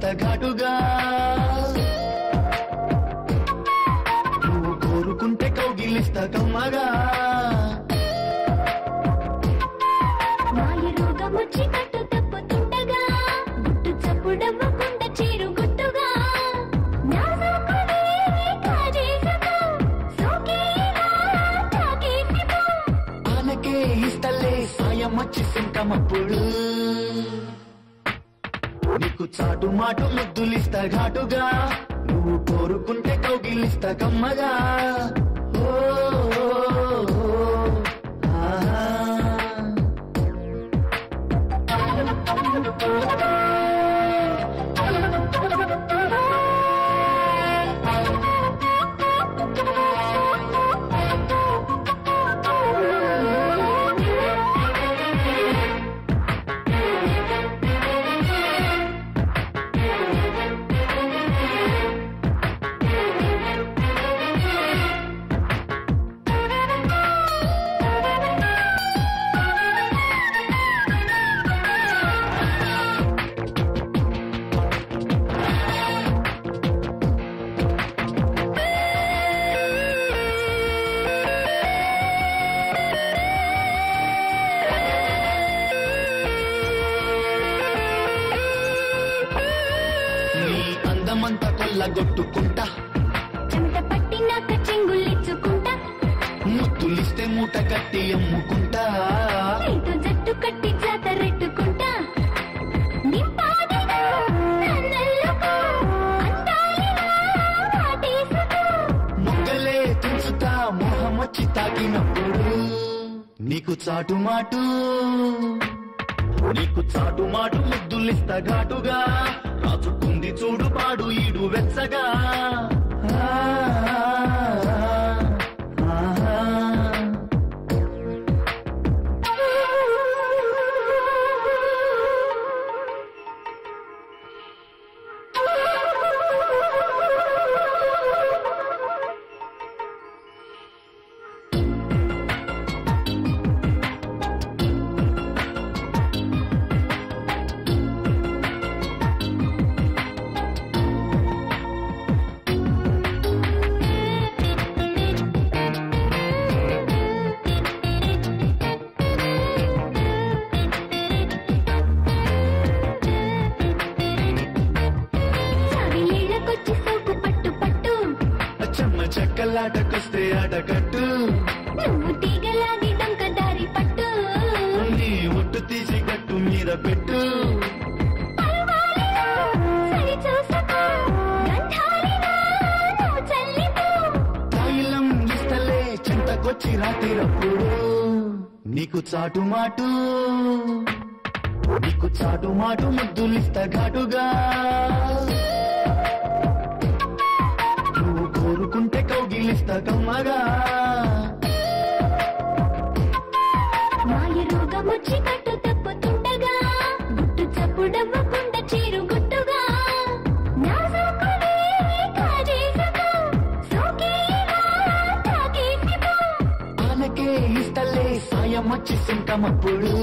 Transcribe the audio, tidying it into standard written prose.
కౌగిలిస్తా ఘాటుగా నువ్వు కోరుకుంటే కౌగిలిస్తా కమ్మగా మాయ రోగమొచ్చి కట్టు తప్పుతుండగా గుట్టు చప్పుడవ్వకుండా చేరు గుట్టుగా ఆనకే ఇస్తలే సాయం వచ్చి సింకమప్పుడు నీకు చాటు మాటు ముద్దులిస్తా ఘాటుగా నువ్వు కోరుకుంటే కౌగిలిస్తా కమ్మగా అందమంతా కొల్లగొట్టుకుంటా చెమట పట్టినాక చెంగులిచ్చుకుంటా ముత్తులిస్తే మూట కట్టి అమ్ముకుంటా నీతో జట్టు కట్టి జాతరెట్టుకుంటా మొగ్గలే తుంచుతా మోహం వచ్చి తాకినప్పుడు నీకు చాటు మాటు ముద్దులిస్తా ఘాటుగా రాచుకుంది చూడు పాడు ఈడు వెచ్చగా చెక్కలాటకొస్తే ఆటకట్టు నువ్వు తీగలాగి డంక దారి పట్టు నీ ఒట్టు తీసి కట్టు మీద పెట్టు తైలం ఇస్తలే చింతకొచ్చి రాత్రిరప్పుడు నీకు చాటు మాటు ముద్దులిస్తా ఘాటుగా కోరుకుంటే కౌగిలిస్తా కమ్మగా మాయ రోగమొచ్చి కట్టు తప్పుతుండగా గుట్టు చప్పుడవ్వకుండా చేరు గుట్టుగా ఆనకే ఇస్తలే సాయం వచ్చి సింకమప్పుడు